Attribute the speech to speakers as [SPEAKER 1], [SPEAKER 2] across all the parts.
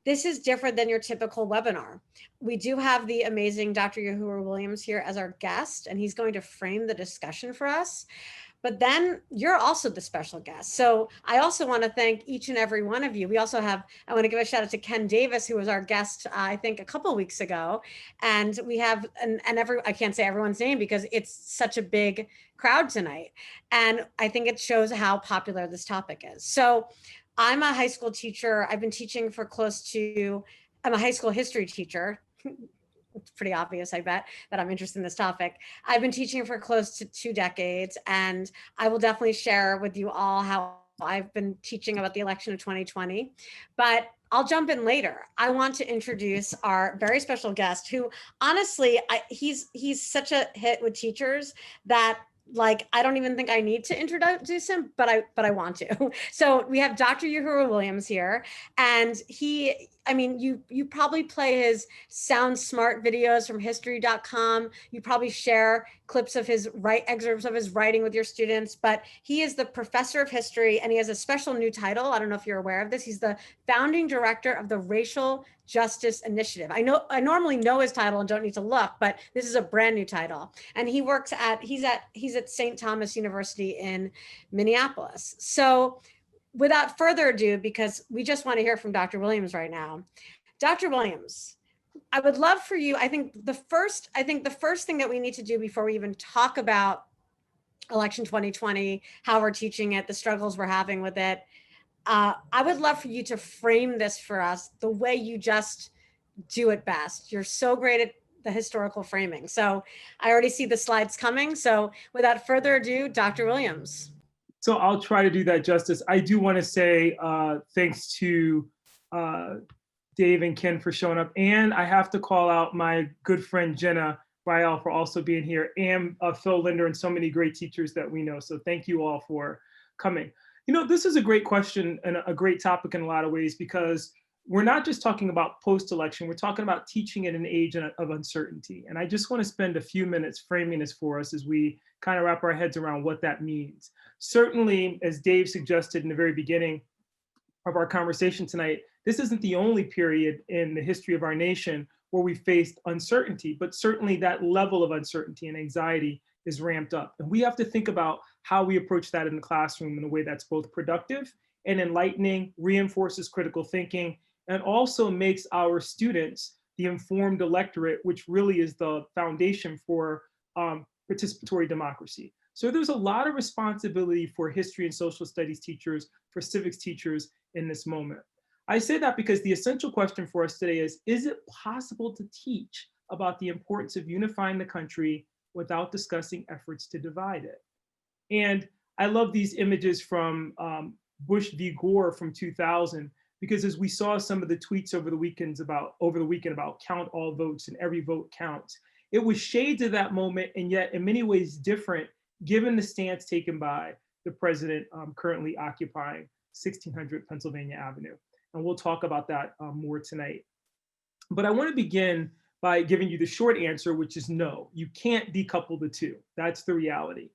[SPEAKER 1] this is different than your typical webinar. We do have the amazing Dr. Yahuwah Williams here as our guest, and he's going to frame the discussion for us. But then you're also the special guest. So I also want to thank each and every one of you. We also have, I want to give a shout out to Ken Davis, who was our guest, I think a couple of weeks ago. And we have, I can't say everyone's name because it's such a big crowd tonight. And I think it shows how popular this topic is. So I'm a high school teacher. I've been teaching for I'm a high school history teacher. It's pretty obvious, I bet, that I'm interested in this topic. I've been teaching for close to 2 decades, and I will definitely share with you all how I've been teaching about the election of 2020. But I'll jump in later. I want to introduce our very special guest, who honestly, he's such a hit with teachers that I don't even think I need to introduce him, but I want to. So we have Dr. Yahuwah Williams here, and you probably play his Sound Smart videos from history.com. You probably share clips of excerpts of his writing with your students, but he is the professor of history, and he has a special new title. I don't know if you're aware of this. He's the founding director of the Racial Justice Initiative. I normally know his title and don't need to look, but this is a brand new title. And he's at St. Thomas University in Minneapolis. So without further ado, because we just want to hear from Dr. Williams right now. Dr. Williams, I would love for you, I think the first thing that we need to do before we even talk about election 2020, how we're teaching it, the struggles we're having with it, I would love for you to frame this for us the way you just do it best. You're so great at the historical framing. So I already see the slides coming. So without further ado, Dr. Williams.
[SPEAKER 2] So I'll try to do that justice. I do want to say thanks to Dave and Ken for showing up. And I have to call out my good friend Jenna Rael for also being here, and Phil Linder and so many great teachers that we know. So thank you all for coming. You know, this is a great question and a great topic in a lot of ways, because we're not just talking about post-election, we're talking about teaching in an age of uncertainty. And I just want to spend a few minutes framing this for us as we kind of wrap our heads around what that means. Certainly, as Dave suggested in the very beginning of our conversation tonight, this isn't the only period in the history of our nation where we faced uncertainty, but certainly that level of uncertainty and anxiety is ramped up. And we have to think about how we approach that in the classroom in a way that's both productive and enlightening, reinforces critical thinking, and also makes our students the informed electorate, which really is the foundation for participatory democracy. So there's a lot of responsibility for history and social studies teachers, for civics teachers in this moment. I say that because the essential question for us today is it possible to teach about the importance of unifying the country without discussing efforts to divide it? And I love these images from Bush v. Gore from 2000, because as we saw some of the tweets over the weekend about count all votes and every vote counts, it was shades of that moment, and yet in many ways different, given the stance taken by the president currently occupying 1600 Pennsylvania Avenue. And we'll talk about that more tonight. But I want to begin by giving you the short answer, which is no, you can't decouple the two. That's the reality.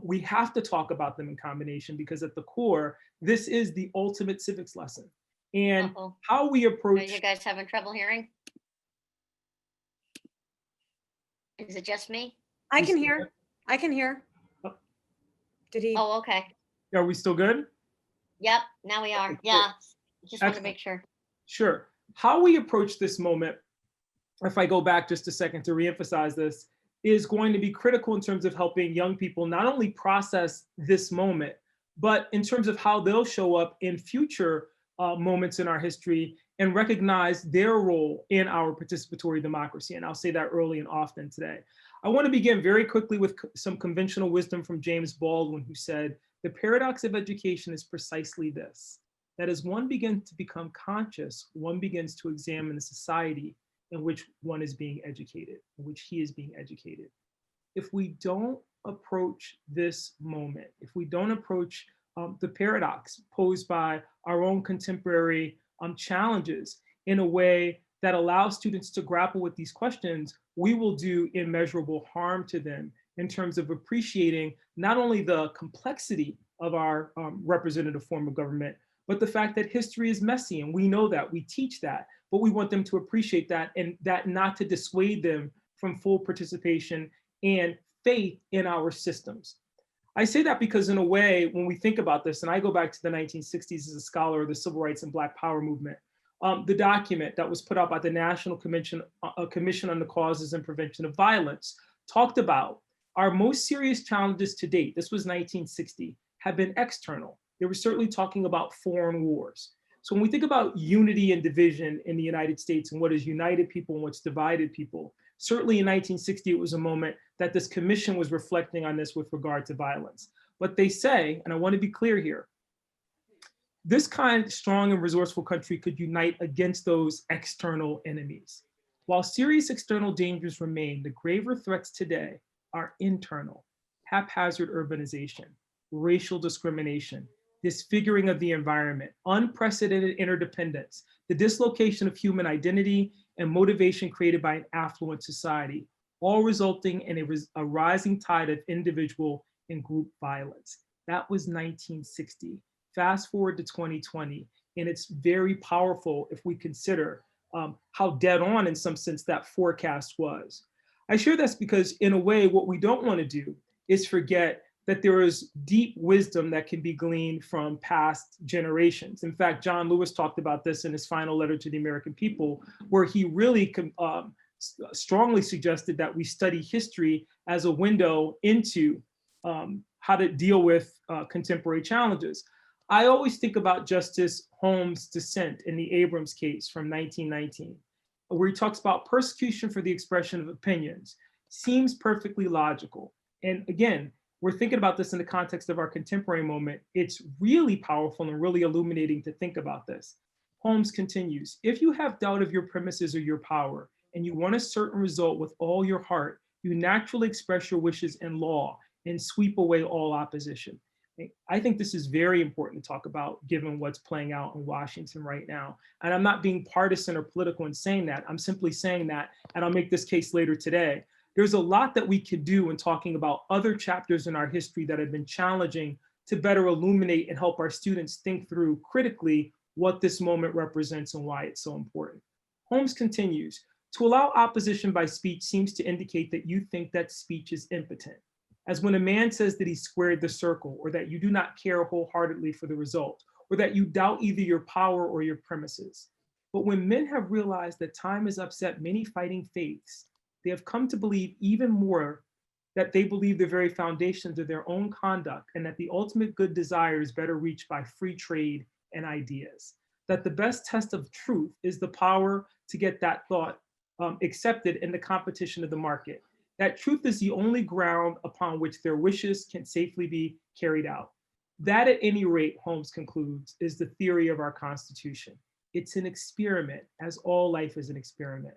[SPEAKER 2] We have to talk about them in combination, because at the core, this is the ultimate civics lesson. And how we approach—
[SPEAKER 3] Are you guys having trouble hearing? Is it just me?
[SPEAKER 1] I can hear. I can hear.
[SPEAKER 2] Oh.
[SPEAKER 1] Did he?
[SPEAKER 3] Oh, okay.
[SPEAKER 2] Are we still good?
[SPEAKER 3] Yep, now we are. Yeah, just want to make sure.
[SPEAKER 2] Sure. How we approach this moment, if I go back just a second to reemphasize this, is going to be critical in terms of helping young people not only process this moment, but in terms of how they'll show up in future moments in our history and recognize their role in our participatory democracy. And I'll say that early and often today. I want to begin very quickly with some conventional wisdom from James Baldwin, who said, "The paradox of education is precisely this, that as one begins to become conscious, one begins to examine the society in which one is being educated, in which he is being educated." If we don't approach this moment, if we don't approach the paradox posed by our own contemporary challenges in a way that allows students to grapple with these questions, we will do immeasurable harm to them in terms of appreciating not only the complexity of our representative form of government, but the fact that history is messy, and we know that, we teach that, but we want them to appreciate that, and that not to dissuade them from full participation and faith in our systems. I say that because in a way, when we think about this, and I go back to the 1960s as a scholar of the Civil Rights and Black Power movement, the document that was put out by the National Commission on the Causes and Prevention of Violence talked about our most serious challenges to date, this was 1960, have been external. They were certainly talking about foreign wars. So when we think about unity and division in the United States and what has united people and what's divided people, certainly in 1960, it was a moment that this commission was reflecting on this with regard to violence. But they say, and I want to be clear here, this kind of strong and resourceful country could unite against those external enemies. While serious external dangers remain, the graver threats today are internal: haphazard urbanization, racial discrimination, disfiguring of the environment, unprecedented interdependence, the dislocation of human identity, and motivation created by an affluent society, all resulting in a rising tide of individual and group violence. That was 1960. Fast forward to 2020, and it's very powerful if we consider how dead on, in some sense, that forecast was. I share this because, in a way, what we don't want to do is forget that there is deep wisdom that can be gleaned from past generations. In fact, John Lewis talked about this in his final letter to the American people, where he really strongly suggested that we study history as a window into how to deal with contemporary challenges. I always think about Justice Holmes' dissent in the Abrams case from 1919, where he talks about persecution for the expression of opinions. Seems perfectly logical. And again, we're thinking about this in the context of our contemporary moment. It's really powerful and really illuminating to think about this. Holmes continues, if you have doubt of your premises or your power, and you want a certain result with all your heart, you naturally express your wishes in law and sweep away all opposition. I think this is very important to talk about, given what's playing out in Washington right now. And I'm not being partisan or political in saying that. I'm simply saying that, and I'll make this case later today. There's a lot that we could do in talking about other chapters in our history that have been challenging to better illuminate and help our students think through critically what this moment represents and why it's so important. Holmes continues, to allow opposition by speech seems to indicate that you think that speech is impotent. As when a man says that he squared the circle, or that you do not care wholeheartedly for the result, or that you doubt either your power or your premises. But when men have realized that time has upset many fighting faiths, they have come to believe even more that they believe the very foundations of their own conduct, and that the ultimate good desire is better reached by free trade and ideas. That the best test of truth is the power to get that thought accepted in the competition of the market. That truth is the only ground upon which their wishes can safely be carried out. That, at any rate, Holmes concludes, is the theory of our Constitution. It's an experiment, as all life is an experiment.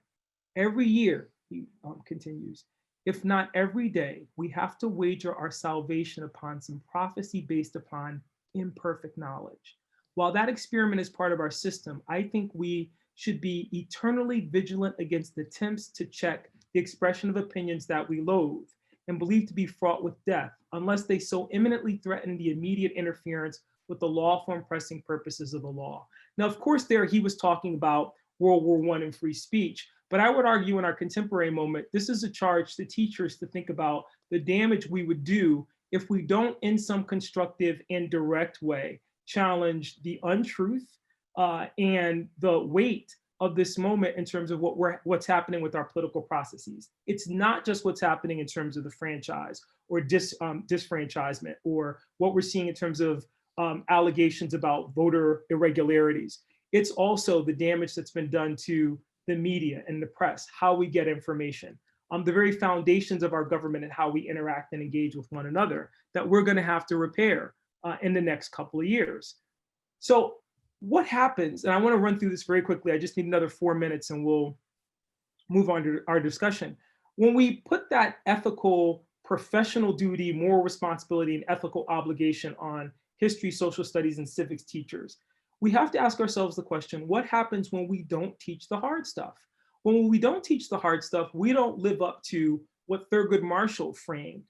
[SPEAKER 2] Every year, he continues, if not every day, we have to wager our salvation upon some prophecy based upon imperfect knowledge. While that experiment is part of our system, I think we should be eternally vigilant against attempts to check the expression of opinions that we loathe and believe to be fraught with death, unless they so imminently threaten the immediate interference with the lawful and pressing purposes of the law. Now, of course, there he was talking about World War I and free speech, but I would argue in our contemporary moment, this is a charge to teachers to think about the damage we would do if we don't, in some constructive and direct way, challenge the untruth and the weight of this moment in terms of what's happening with our political processes. It's not just what's happening in terms of the franchise or disfranchisement, or what we're seeing in terms of allegations about voter irregularities. It's also the damage that's been done to the media and the press, how we get information, the very foundations of our government and how we interact and engage with one another that we're going to have to repair in the next couple of years. So what happens, and I want to run through this very quickly, I just need another 4 minutes and we'll move on to our discussion. When we put that ethical, professional duty, moral responsibility, and ethical obligation on history, social studies, and civics teachers, we have to ask ourselves the question, what happens when we don't teach the hard stuff? When we don't teach the hard stuff, we don't live up to what Thurgood Marshall framed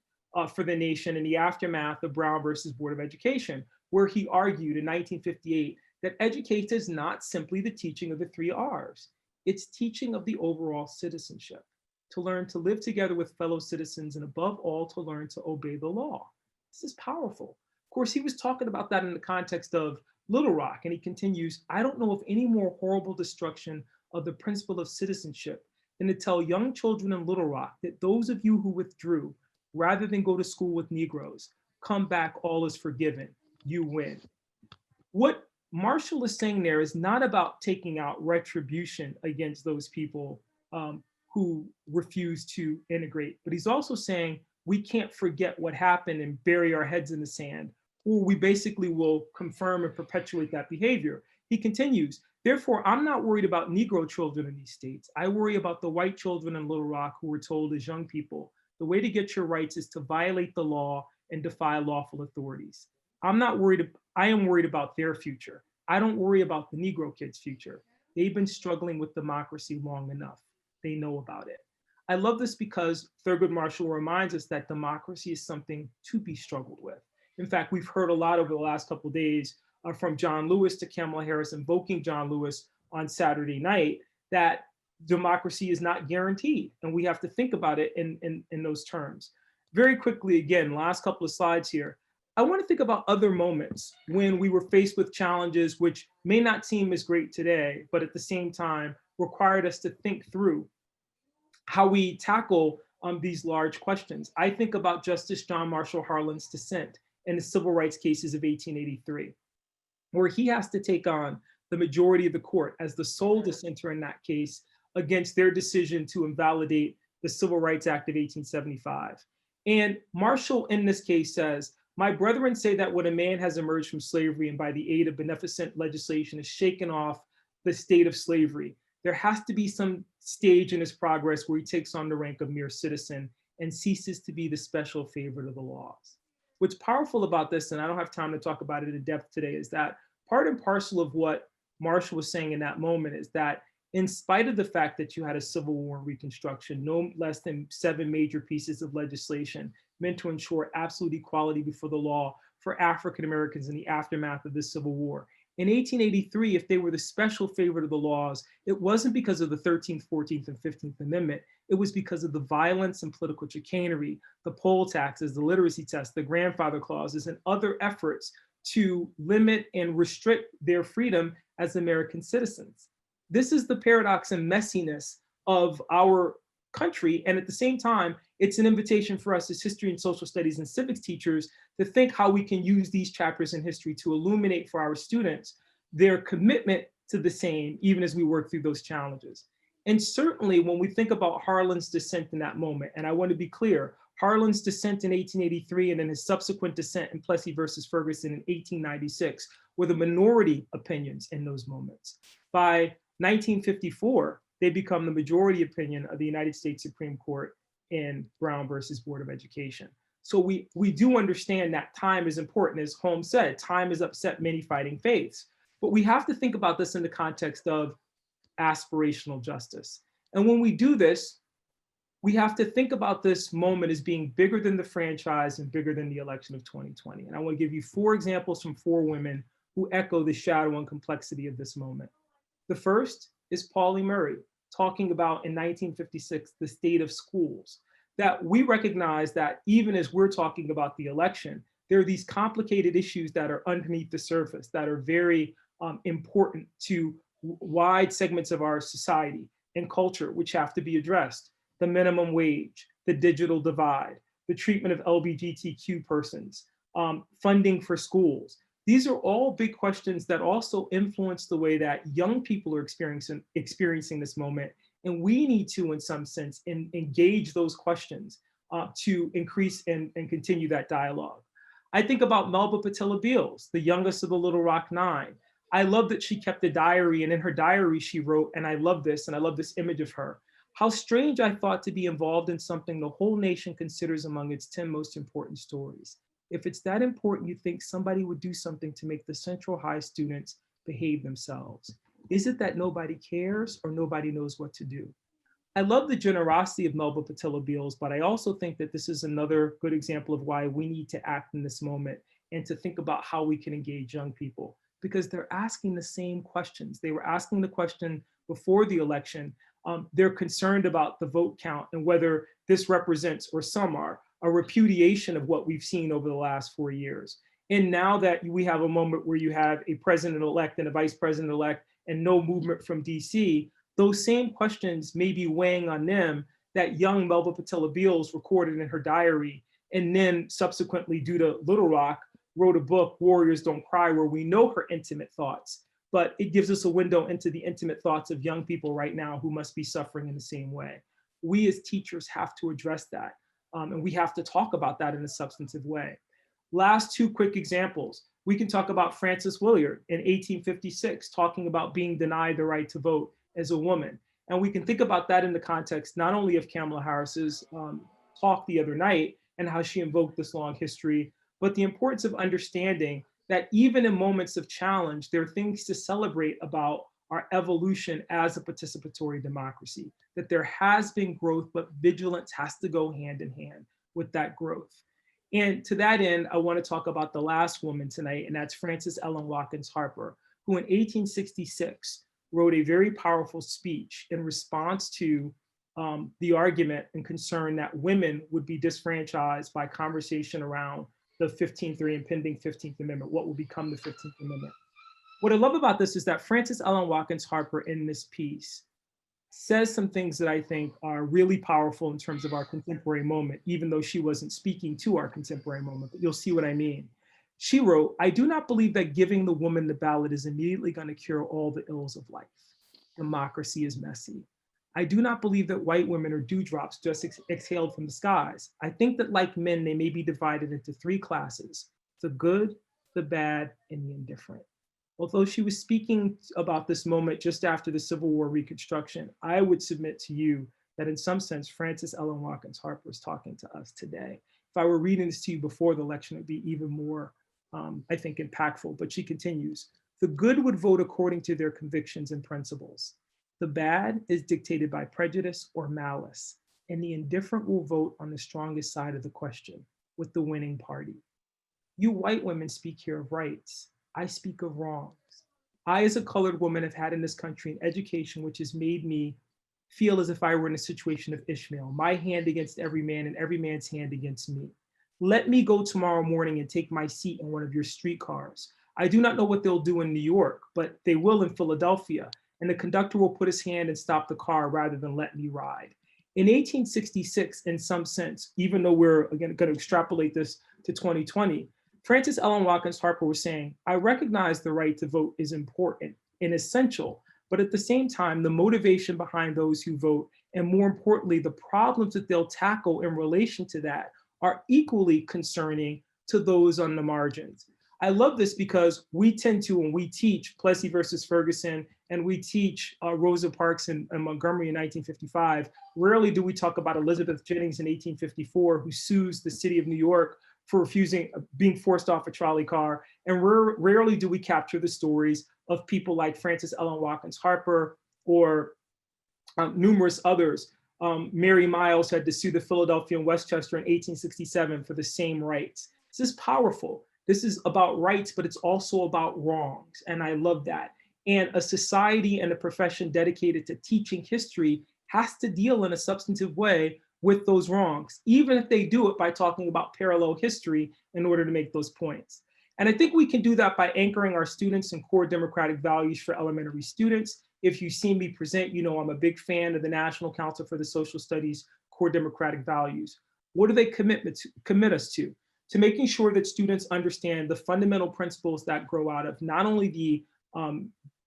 [SPEAKER 2] for the nation in the aftermath of Brown versus Board of Education, where he argued in 1958 that education is not simply the teaching of the 3 R's. It's teaching of the overall citizenship, to learn to live together with fellow citizens, and above all, to learn to obey the law. This is powerful. Of course, he was talking about that in the context of Little Rock, and he continues, I don't know of any more horrible destruction of the principle of citizenship than to tell young children in Little Rock that those of you who withdrew, rather than go to school with Negroes, come back, all is forgiven, you win. What Marshall is saying there is not about taking out retribution against those people who refuse to integrate, but he's also saying we can't forget what happened and bury our heads in the sand, or we basically will confirm and perpetuate that behavior. He continues, therefore, I'm not worried about Negro children in these states. I worry about the white children in Little Rock who were told as young people, the way to get your rights is to violate the law and defy lawful authorities. I'm not worried, I am worried about their future. I don't worry about the Negro kids' future. They've been struggling with democracy long enough. They know about it. I love this because Thurgood Marshall reminds us that democracy is something to be struggled with. In fact, we've heard a lot over the last couple of days from John Lewis to Kamala Harris invoking John Lewis on Saturday night that democracy is not guaranteed. And we have to think about it in those terms. Very quickly, again, last couple of slides here. I want to think about other moments when we were faced with challenges which may not seem as great today, but at the same time required us to think through how we tackle these large questions. I think about Justice John Marshall Harlan's dissent in the civil rights cases of 1883, where he has to take on the majority of the court as the sole dissenter in that case against their decision to invalidate the Civil Rights Act of 1875. And Marshall in this case says, my brethren say that when a man has emerged from slavery and by the aid of beneficent legislation has shaken off the state of slavery, there has to be some stage in his progress where he takes on the rank of mere citizen and ceases to be the special favorite of the laws. What's powerful about this, and I don't have time to talk about it in depth today, is that part and parcel of what Marshall was saying in that moment is that in spite of the fact that you had a Civil War and Reconstruction, no less than 7 major pieces of legislation meant to ensure absolute equality before the law for African Americans in the aftermath of the Civil War. In 1883, if they were the special favorite of the laws, it wasn't because of the 13th, 14th, and 15th Amendment. It was because of the violence and political chicanery, the poll taxes, the literacy test, the grandfather clauses, and other efforts to limit and restrict their freedom as American citizens. This is the paradox and messiness of our country. And at the same time, it's an invitation for us as history and social studies and civics teachers to think how we can use these chapters in history to illuminate for our students their commitment to the same, even as we work through those challenges. And certainly when we think about Harlan's dissent in that moment, and I want to be clear, Harlan's dissent in 1883 and then his subsequent dissent in Plessy versus Ferguson in 1896 were the minority opinions in those moments. By 1954, they become the majority opinion of the United States Supreme Court in Brown versus Board of Education. So we do understand that time is important. As Holmes said, time has upset many fighting faiths. But we have to think about this in the context of aspirational justice. And when we do this, we have to think about this moment as being bigger than the franchise and bigger than the election of 2020. And I want to give you 4 examples from 4 women who echo the shadow and complexity of this moment. The first is Pauli Murray, talking about in 1956, the state of schools, that we recognize that even as we're talking about the election, there are these complicated issues that are underneath the surface that are very important to wide segments of our society and culture, which have to be addressed. The minimum wage, the digital divide, the treatment of LGBTQ persons, funding for schools. These are all big questions that also influence the way that young people are experiencing this moment. And we need to, in some sense, engage those questions to increase and continue that dialogue. I think about Melba Patilla Beals, the youngest of the Little Rock Nine. I love that she kept a diary, and in her diary she wrote, and I love this image of her, how strange I thought to be involved in something the whole nation considers among its 10 most important stories. If it's that important, you think somebody would do something to make the Central High students behave themselves. Is it that nobody cares or nobody knows what to do? I love the generosity of Melba Patilla Beals, but I also think that this is another good example of why we need to act in this moment and to think about how we can engage young people. because they're asking the same questions. They were asking the question before the election. They're concerned about the vote count and whether this represents, or some are, a repudiation of what we've seen over the last 4 years. And now that we have a moment where you have a president-elect and a vice president-elect and no movement from DC, those same questions may be weighing on them that young Melba Patella Beals recorded in her diary, and then subsequently, due to Little Rock, wrote a book, Warriors Don't Cry, where we know her intimate thoughts, but it gives us a window into the intimate thoughts of young people right now who must be suffering in the same way. We as teachers have to address that, and we have to talk about that in a substantive way. Last two quick examples. We can talk about Frances Willard in 1856, talking about being denied the right to vote as a woman. And we can think about that in the context not only of Kamala Harris's talk the other night and how she invoked this long history, but the importance of understanding that even in moments of challenge, there are things to celebrate about our evolution as a participatory democracy, that there has been growth, but vigilance has to go hand in hand with that growth. And to that end, I want to talk about the last woman tonight, and that's Frances Ellen Watkins Harper, who in 1866 wrote a very powerful speech in response to the argument and concern that women would be disfranchised by conversation around the 15th or impending 15th Amendment, what will become the 15th Amendment. What I love about this is that Frances Ellen Watkins Harper in this piece says some things that I think are really powerful in terms of our contemporary moment, even though she wasn't speaking to our contemporary moment, but you'll see what I mean. She wrote, "I do not believe that giving the woman the ballot is immediately going to cure all the ills of life. Democracy is messy. I do not believe that white women are dewdrops just exhaled from the skies. I think that like men, they may be divided into three classes: the good, the bad, and the indifferent." Although she was speaking about this moment just after the Civil War Reconstruction, I would submit to you that in some sense, Frances Ellen Watkins Harper is talking to us today. If I were reading this to you before the election, it'd be even more, I think, impactful. But she continues, "The good would vote according to their convictions and principles. The bad is dictated by prejudice or malice, and the indifferent will vote on the strongest side of the question with the winning party. You white women speak here of rights. I speak of wrongs. I, as a colored woman, have had in this country an education which has made me feel as if I were in a situation of Ishmael, my hand against every man and every man's hand against me. Let me go tomorrow morning and take my seat in one of your streetcars. I do not know what they'll do in New York, but they will in Philadelphia, and the conductor will put his hand and stop the car rather than let me ride." In 1866, in some sense, even though we're again going to extrapolate this to 2020, Frances Ellen Watkins Harper was saying, "I recognize the right to vote is important and essential, but at the same time, the motivation behind those who vote, and more importantly, the problems that they'll tackle in relation to that, are equally concerning to those on the margins." I love this because we tend to, when we teach Plessy versus Ferguson, and we teach Rosa Parks and Montgomery in 1955, rarely do we talk about Elizabeth Jennings in 1854, who sues the city of New York for refusing, being forced off a trolley car. And rarely do we capture the stories of people like Frances Ellen Watkins Harper or numerous others. Mary Miles had to sue the Philadelphia and Westchester in 1867 for the same rights. This is powerful. This is about rights, but it's also about wrongs. And I love that. And a society and a profession dedicated to teaching history has to deal in a substantive way with those wrongs, even if they do it by talking about parallel history in order to make those points. And I think we can do that by anchoring our students in core democratic values for elementary students. If you see me present, you know I'm a big fan of the National Council for the Social Studies core democratic values. What do they commit us to? To making sure that students understand the fundamental principles that grow out of not only the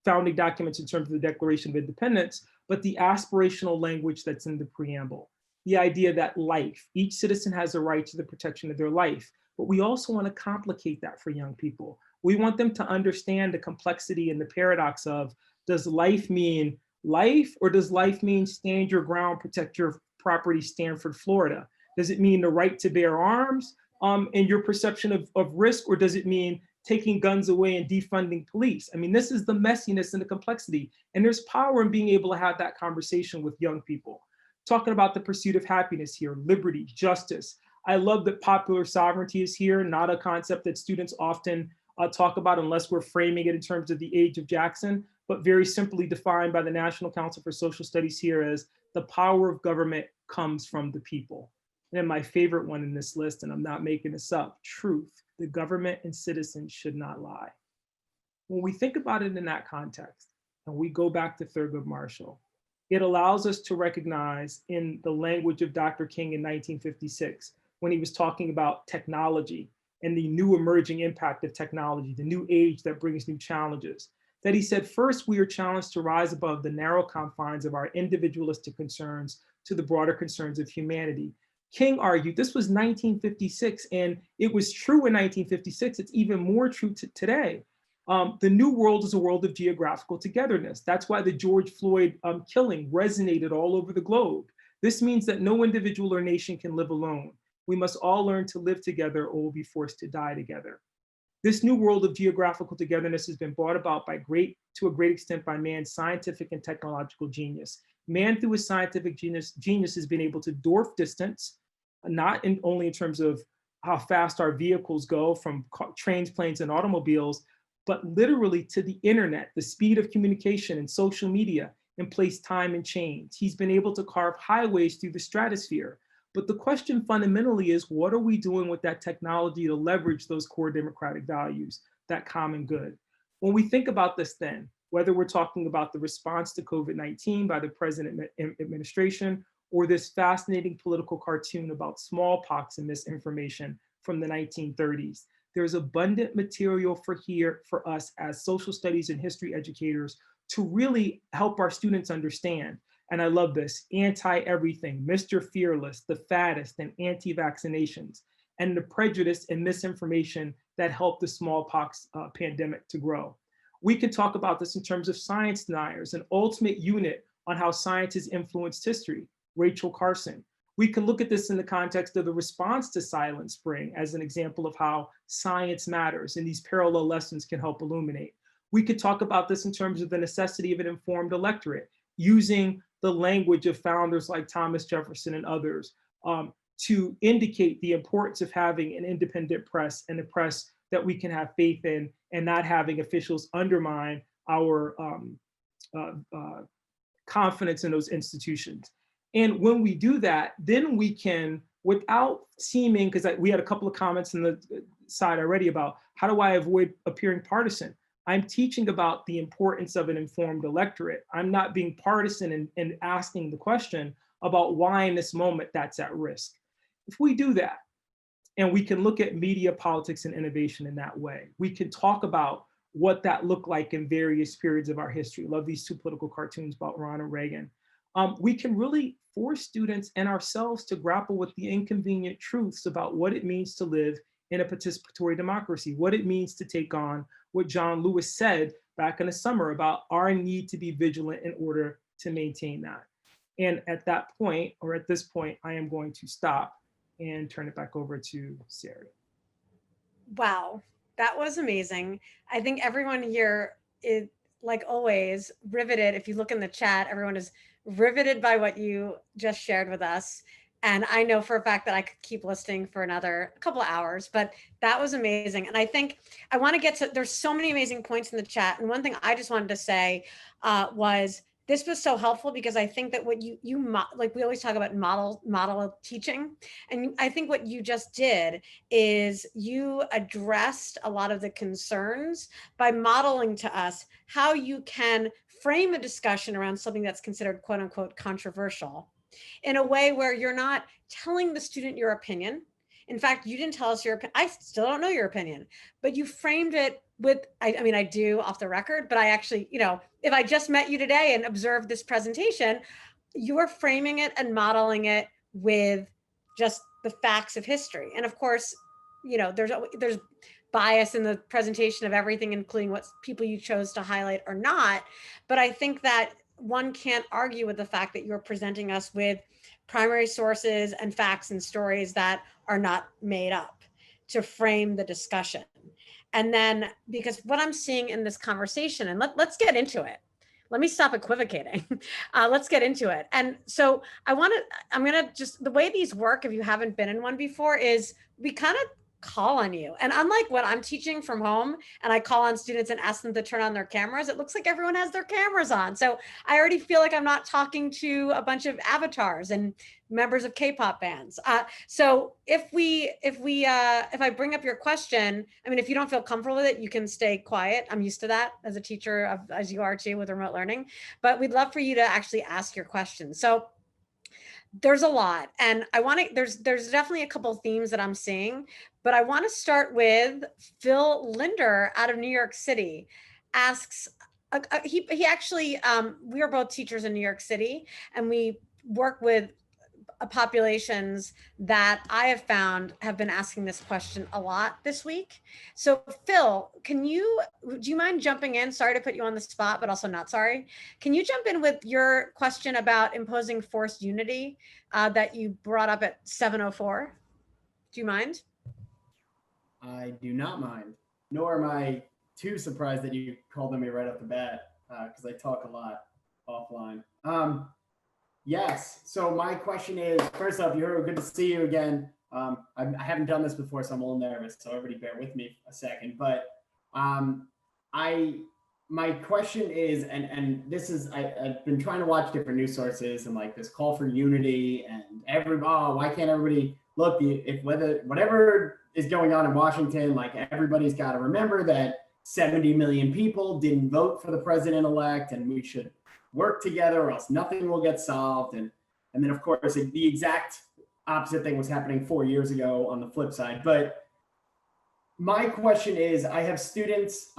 [SPEAKER 2] founding documents in terms of the Declaration of Independence, but the aspirational language that's in the preamble. The idea that life, each citizen has a right to the protection of their life, but we also want to complicate that for young people. We want them to understand the complexity and the paradox of, does life mean life, or does life mean stand your ground, protect your property, Stanford, Florida? Does it mean the right to bear arms and your perception of risk, or does it mean taking guns away and defunding police? I mean, this is the messiness and the complexity, and there's power in being able to have that conversation with young people. Talking about the pursuit of happiness here, liberty, justice. I love that popular sovereignty is here, not a concept that students often talk about unless we're framing it in terms of the age of Jackson, but very simply defined by the National Council for Social Studies here as the power of government comes from the people. And then my favorite one in this list, and I'm not making this up, truth, the government and citizens should not lie. When we think about it in that context, and we go back to Thurgood Marshall, it allows us to recognize in the language of Dr. King in 1956, when he was talking about technology and the new emerging impact of technology, the new age that brings new challenges, that he said, first, we are challenged to rise above the narrow confines of our individualistic concerns to the broader concerns of humanity. King argued this was 1956, and it was true in 1956. It's even more true today. The new world is a world of geographical togetherness. That's why the George Floyd killing resonated all over the globe. This means that no individual or nation can live alone. We must all learn to live together or we'll be forced to die together. This new world of geographical togetherness has been brought about to a great extent by man's scientific and technological genius. Man, through his scientific genius has been able to dwarf distance, not only in terms of how fast our vehicles go from trains, planes, and automobiles, but literally to the internet, the speed of communication and social media, and place time and change. He's been able to carve highways through the stratosphere. But the question fundamentally is, what are we doing with that technology to leverage those core democratic values, that common good? When we think about this then, whether we're talking about the response to COVID-19 by the present administration, or this fascinating political cartoon about smallpox and misinformation from the 1930s, there's abundant material for us as social studies and history educators to really help our students understand. And I love this, anti-everything, Mr. Fearless, the faddist, and anti-vaccinations, and the prejudice and misinformation that helped the smallpox pandemic to grow. We could talk about this in terms of science deniers, an ultimate unit on how science has influenced history, Rachel Carson. We can look at this in the context of the response to Silent Spring as an example of how science matters, and these parallel lessons can help illuminate. We could talk about this in terms of the necessity of an informed electorate, using the language of founders like Thomas Jefferson and others to indicate the importance of having an independent press and a press that we can have faith in, and not having officials undermine our confidence in those institutions. And when we do that, then we can, without seeming, because we had a couple of comments on the side already about how do I avoid appearing partisan? I'm teaching about the importance of an informed electorate. I'm not being partisan and asking the question about why in this moment that's at risk. If we do that, and we can look at media, politics, and innovation in that way, we can talk about what that looked like in various periods of our history. Love these two political cartoons about Ronald Reagan. We can really force students and ourselves to grapple with the inconvenient truths about what it means to live in a participatory democracy, what it means to take on what John Lewis said back in the summer about our need to be vigilant in order to maintain that. And at that point, or at this point, I am going to stop and turn it back over to Sari.
[SPEAKER 1] Wow, that was amazing. I think everyone here is, like always, riveted. If you look in the chat, everyone is riveted by what you just shared with us. And I know for a fact that I could keep listening for another couple of hours, but that was amazing. And I think I want to get to, there's so many amazing points in the chat. And one thing I just wanted to say was, this was so helpful because I think that what you like, we always talk about model teaching. And I think what you just did is you addressed a lot of the concerns by modeling to us how you can frame a discussion around something that's considered quote unquote controversial in a way where you're not telling the student your opinion. In fact, you didn't tell us your opinion. I still don't know your opinion, but you framed it with, I mean, I do off the record, but I actually, you know, if I just met you today and observed this presentation, you are framing it and modeling it with just the facts of history. And of course, you know, there's bias in the presentation of everything, including what people you chose to highlight or not. But I think that one can't argue with the fact that you're presenting us with primary sources and facts and stories that are not made up to frame the discussion. And then, because what I'm seeing in this conversation, and let's get into it. Let me stop equivocating. Let's get into it. And so I'm going to just, the way these work, if you haven't been in one before, is we kind of call on you. And unlike when I'm teaching from home and I call on students and ask them to turn on their cameras, it looks like everyone has their cameras on. So I already feel like I'm not talking to a bunch of avatars and members of K-pop bands. So if I bring up your question, I mean, if you don't feel comfortable with it, you can stay quiet. I'm used to that as a teacher, as you are too, with remote learning. But we'd love for you to actually ask your question. So there's a lot, and I want to, there's definitely a couple of themes that I'm seeing, but I want to start with Phil Linder out of New York City. Asks, he actually, we are both teachers in New York City, and we work with populations that I have found have been asking this question a lot this week. So Phil, do you mind jumping in? Sorry to put you on the spot, but also not sorry. Can you jump in with your question about imposing forced unity that you brought up at 7:04? Do you mind?
[SPEAKER 4] I do not mind, nor am I too surprised that you called on me right off the bat, because I talk a lot offline. Yes. So my question is, first off, you're good to see you again. I haven't done this before, so I'm a little nervous. So everybody bear with me a second. But my question is, and this is, I've been trying to watch different news sources and like this call for unity and why can't everybody look, whatever is going on in Washington, like everybody's got to remember that 70 million people didn't vote for the president-elect, and we should work together or else nothing will get solved. And then of course the exact opposite thing was happening 4 years ago on the flip side. But my question is, I have students,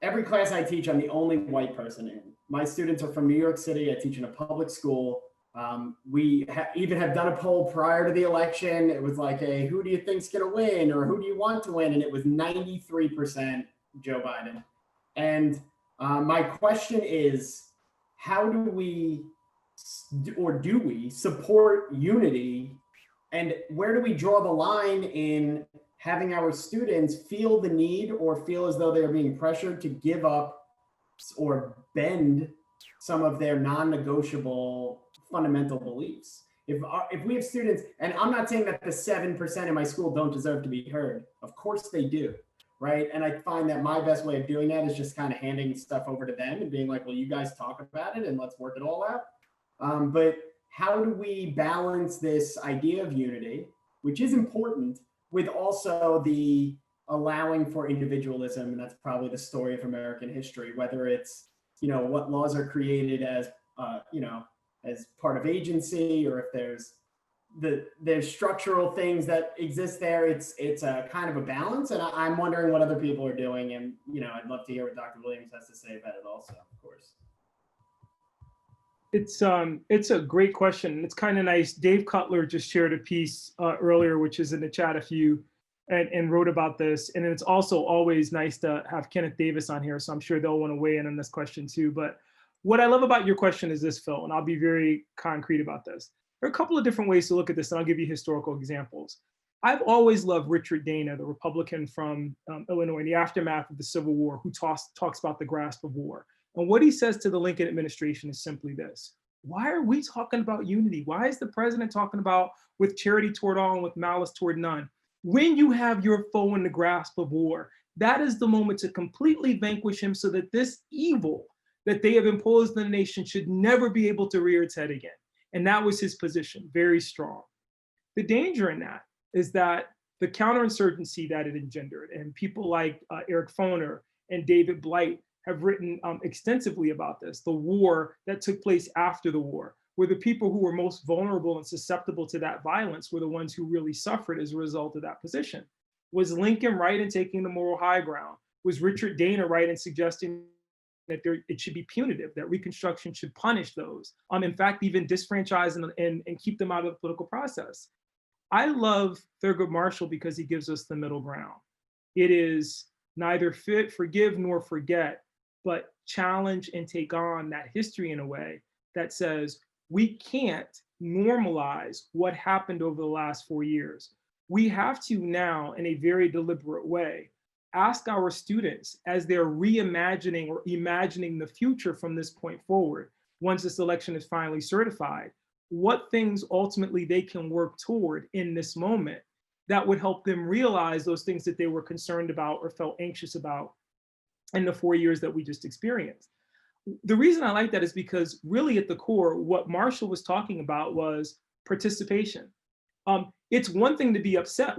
[SPEAKER 4] every class I teach, I'm the only white person in. My students are from New York City. I teach in a public school. We even have done a poll prior to the election. It was like, hey, who do you think's gonna win, or who do you want to win? And it was 93% Joe Biden. And my question is, how do we, or do we support unity, and where do we draw the line in having our students feel the need or feel as though they're being pressured to give up or bend some of their non-negotiable fundamental beliefs? If we have students, and I'm not saying that the 7% in my school don't deserve to be heard, of course they do. Right. And I find that my best way of doing that is just kind of handing stuff over to them and being like, well, you guys talk about it and let's work it all out. But how do we balance this idea of unity, which is important, with also the allowing for individualism? And that's probably the story of American history, whether it's, what laws are created as, as part of agency, or if there's structural things that exist there. It's a kind of a balance, and I'm wondering what other people are doing, and I'd love to hear what Dr. Williams has to say about it also, of course.
[SPEAKER 2] It's a great question, and it's kind of nice. Dave Cutler just shared a piece earlier, which is in the chat if you and wrote about this. And it's also always nice to have Kenneth Davis on here, so I'm sure they'll want to weigh in on this question too. But what I love about your question is this, Phil, and I'll be very concrete about this. There are a couple of different ways to look at this, and I'll give you historical examples. I've always loved Richard Dana, the Republican from Illinois, in the aftermath of the Civil War, who talks about the grasp of war. And what he says to the Lincoln administration is simply this: why are we talking about unity? Why is the president talking about with charity toward all and with malice toward none? When you have your foe in the grasp of war, that is the moment to completely vanquish him, so that this evil that they have imposed on the nation should never be able to rear its head again. And that was his position, very strong. The danger in that is that the counterinsurgency that it engendered, and people like Eric Foner and David Blight have written extensively about this, the war that took place after the war, where the people who were most vulnerable and susceptible to that violence were the ones who really suffered as a result of that position. Was Lincoln right in taking the moral high ground? Was Richard Dana right in suggesting that it should be punitive, that Reconstruction should punish those, in fact, even disfranchise and keep them out of the political process? I love Thurgood Marshall because he gives us the middle ground. It is neither forgive nor forget, but challenge and take on that history in a way that says we can't normalize what happened over the last 4 years. We have to now, in a very deliberate way, ask our students, as they're reimagining or imagining the future from this point forward, once this election is finally certified, what things ultimately they can work toward in this moment, that would help them realize those things that they were concerned about or felt anxious about in the 4 years that we just experienced. The reason I like that is because really at the core, what Marshall was talking about was participation. It's one thing to be upset.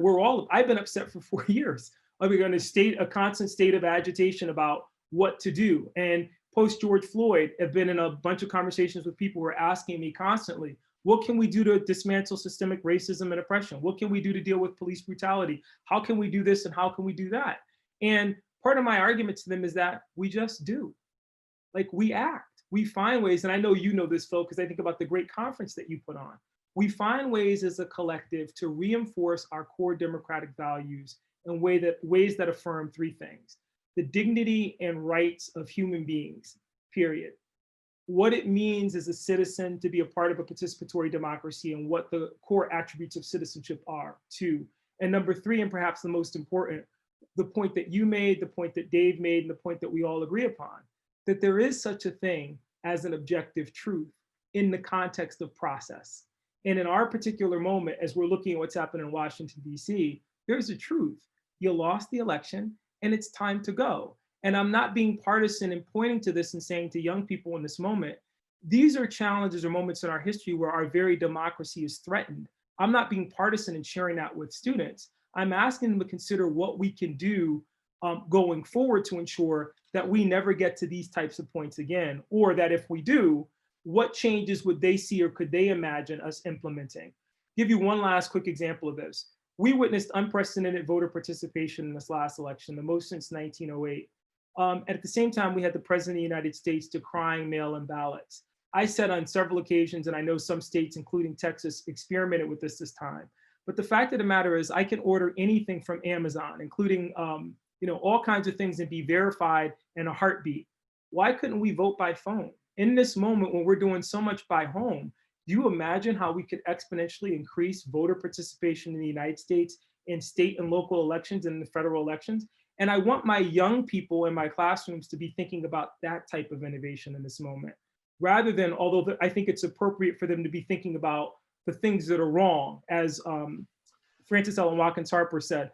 [SPEAKER 2] I've been upset for 4 years. I've been in a constant state of agitation about what to do. And post George Floyd, I've been in a bunch of conversations with people who are asking me constantly, what can we do to dismantle systemic racism and oppression? What can we do to deal with police brutality? How can we do this and how can we do that? And part of my argument to them is that we just do. Like, we act, we find ways, and I know you know this, Phil, because I think about the great conference that you put on. We find ways as a collective to reinforce our core democratic values in ways that affirm three things: the dignity and rights of human beings, period. What it means as a citizen to be a part of a participatory democracy and what the core attributes of citizenship are, two. And number three, and perhaps the most important, the point that you made, the point that Dave made, and the point that we all agree upon, that there is such a thing as an objective truth in the context of process. And in our particular moment, as we're looking at what's happening in Washington, D.C., there's a truth. You lost the election and it's time to go. And I'm not being partisan and pointing to this and saying to young people in this moment, these are challenges or moments in our history where our very democracy is threatened. I'm not being partisan and sharing that with students. I'm asking them to consider what we can do going forward to ensure that we never get to these types of points again, or that if we do, what changes would they see or could they imagine us implementing? Give you one last quick example of this. We witnessed unprecedented voter participation in this last election, the most since 1908. At the same time, we had the President of the United States decrying mail-in ballots. I said on several occasions, and I know some states, including Texas, experimented with this time. But the fact of the matter is, I can order anything from Amazon, including all kinds of things, and be verified in a heartbeat. Why couldn't we vote by phone? In this moment when we're doing so much by home, do you imagine how we could exponentially increase voter participation in the United States in state and local elections and in the federal elections? And I want my young people in my classrooms to be thinking about that type of innovation in this moment, rather than, although I think it's appropriate for them to be thinking about the things that are wrong, as Frances Ellen Watkins Harper said,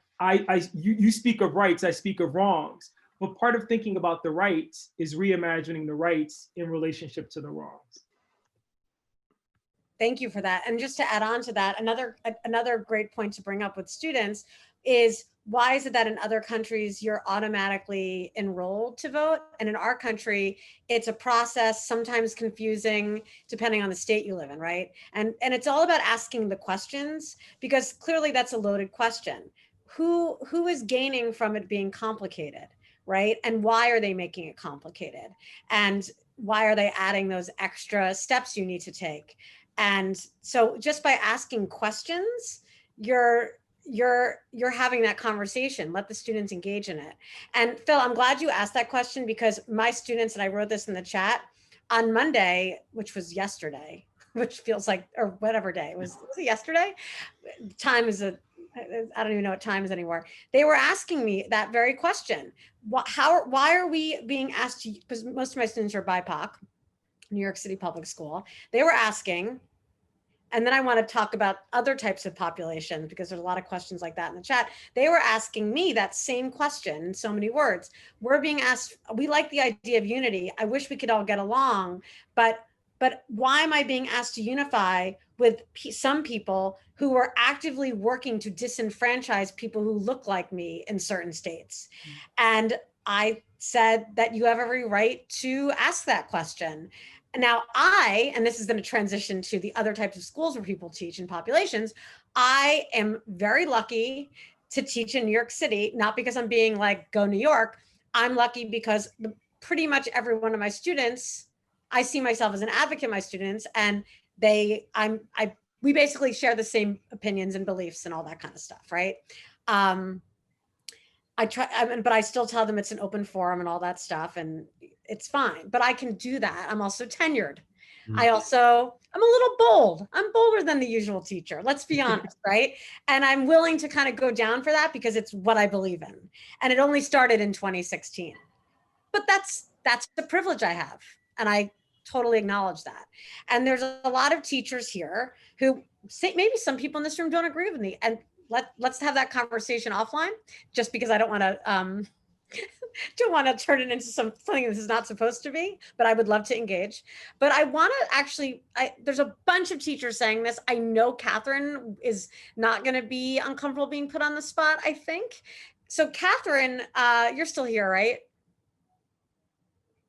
[SPEAKER 2] you speak of rights, I speak of wrongs. But part of thinking about the rights is reimagining the rights in relationship to the wrongs.
[SPEAKER 1] Thank you for that. And just to add on to that, another great point to bring up with students is, why is it that in other countries you're automatically enrolled to vote? And in our country, it's a process, sometimes confusing, depending on the state you live in, right? And it's all about asking the questions, because clearly that's a loaded question. Who is gaining from it being complicated, right? And why are they making it complicated? And why are they adding those extra steps you need to take? And so just by asking questions, you're having that conversation. Let the students engage in it. And Phil, I'm glad you asked that question, because my students, and I wrote this in the chat, on Monday, which was yesterday, which feels like, or whatever day, was it yesterday? Time is I don't even know what time is anymore. They were asking me that very question. Why are we being asked to, because most of my students are BIPOC, New York City Public School. They were asking, and then I want to talk about other types of populations, because there's a lot of questions like that in the chat. They were asking me that same question in so many words. We're being asked, we like the idea of unity. I wish we could all get along, but why am I being asked to unify with some people who are actively working to disenfranchise people who look like me in certain states? And I said that you have every right to ask that question. Now and this is going to transition to the other types of schools where people teach in populations, I am very lucky to teach in New York City, not because I'm being like, go New York. I'm lucky because pretty much every one of my students, I see myself as an advocate of my students, and we basically share the same opinions and beliefs and all that kind of stuff, right? But I still tell them it's an open forum and all that stuff, and it's fine. But I can do that. I'm also tenured. I'm a little bold. I'm bolder than the usual teacher. Let's be honest, right? And I'm willing to kind of go down for that because it's what I believe in. And it only started in 2016. But that's the privilege I have, and I totally acknowledge that. And there's a lot of teachers here who say, maybe some people in this room don't agree with me, and let's have that conversation offline, just because I don't want to don't want to turn it into something this is not supposed to be, but I would love to engage. But I want to actually, there's a bunch of teachers saying this. I know Catherine is not going to be uncomfortable being put on the spot, I think. So Catherine, you're still here, right?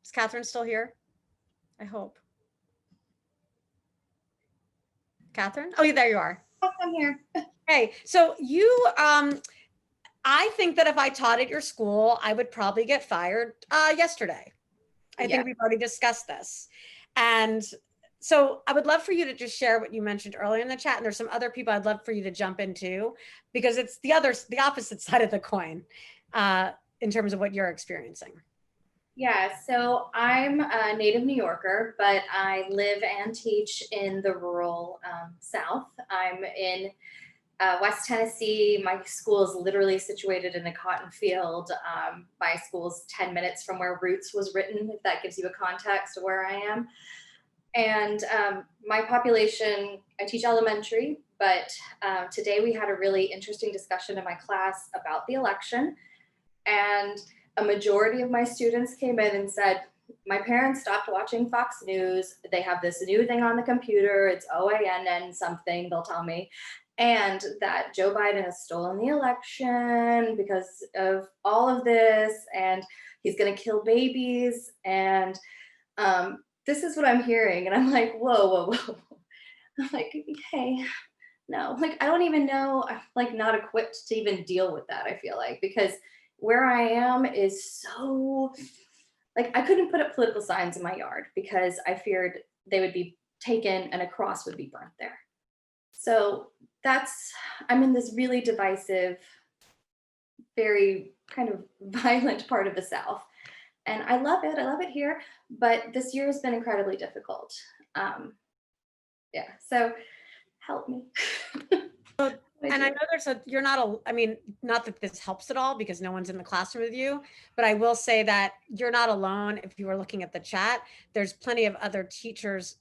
[SPEAKER 1] Is Catherine still here? I hope. Catherine? Oh, there you are.
[SPEAKER 5] I'm here.
[SPEAKER 1] Hey, so you, I think that if I taught at your school, I would probably get fired yesterday. I think we've already discussed this. And so I would love for you to just share what you mentioned earlier in the chat. And there's some other people I'd love for you to jump into, because it's the opposite side of the coin in terms of what you're experiencing.
[SPEAKER 5] Yeah, so I'm a native New Yorker, but I live and teach in the rural South. I'm in West Tennessee. My school is literally situated in a cotton field. My school's 10 minutes from where Roots was written, if that gives you a context of where I am. And my population, I teach elementary, but today we had a really interesting discussion in my class about the election. And a majority of my students came in and said, my parents stopped watching Fox News. They have this new thing on the computer. It's OANN something, they'll tell me. And that Joe Biden has stolen the election because of all of this, and he's going to kill babies. And this is what I'm hearing. And I'm like, whoa. I'm like, hey, no, like, I don't even know. I'm like not equipped to even deal with that, I feel like, because where I am is so, like, I couldn't put up political signs in my yard because I feared they would be taken and a cross would be burnt there. So I'm in this really divisive, very kind of violent part of the South. And I love it here, but this year has been incredibly difficult. So help me.
[SPEAKER 1] And I know you're not I mean, not that this helps at all because no one's in the classroom with you, but I will say that you're not alone. If you were looking at the chat, there's plenty of other teachers,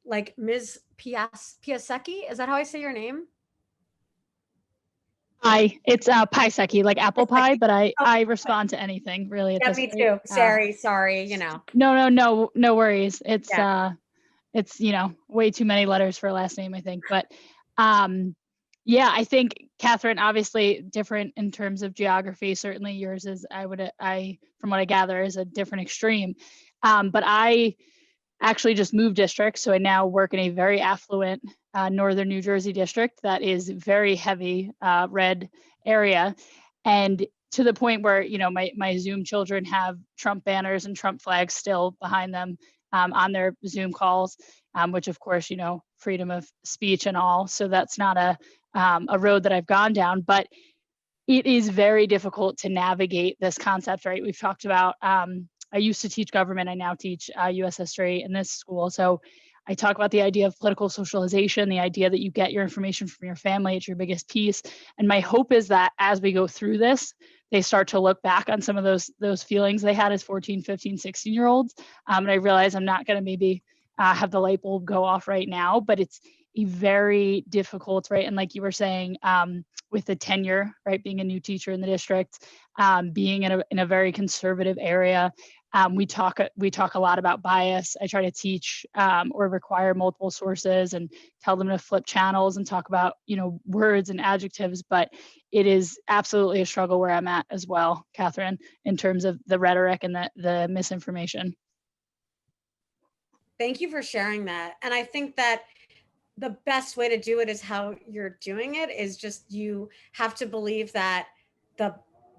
[SPEAKER 1] like Ms. Piasecki. Is that how I say your name?
[SPEAKER 6] Hi, it's Paiseki, like apple pie, but I respond to anything really at
[SPEAKER 1] Yeah,
[SPEAKER 6] this
[SPEAKER 1] me
[SPEAKER 6] point.
[SPEAKER 1] too. Sorry, you know.
[SPEAKER 6] No worries. It's
[SPEAKER 1] Yeah.
[SPEAKER 6] it's way too many letters for a last name, I think. But yeah, I think Catherine, obviously different in terms of geography. Certainly yours is, from what I gather, is a different extreme. But I actually just moved districts, so I now work in a very affluent northern New Jersey district that is very heavy red area, and to the point where my Zoom children have Trump banners and Trump flags still behind them on their Zoom calls, which of course freedom of speech and all. So that's not a road that I've gone down, but it is very difficult to navigate this concept, right? We've talked about, I used to teach government, I now teach US history in this school. So I talk about the idea of political socialization, the idea that you get your information from your family, it's your biggest piece. And my hope is that as we go through this, they start to look back on some of those feelings they had as 14, 15, 16-year-olds. And I realize I'm not gonna maybe have the light bulb go off right now, but it's a very difficult, right? And like you were saying, with the tenure, right, being a new teacher in the district, being in a very conservative area, we talk a lot about bias. I try to teach or require multiple sources and tell them to flip channels and talk about words and adjectives, but it is absolutely a struggle where I'm at as well, Catherine, in terms of the rhetoric and the misinformation.
[SPEAKER 1] Thank you for sharing that. And I think that the best way to do it is how you're doing it is just, you have to believe that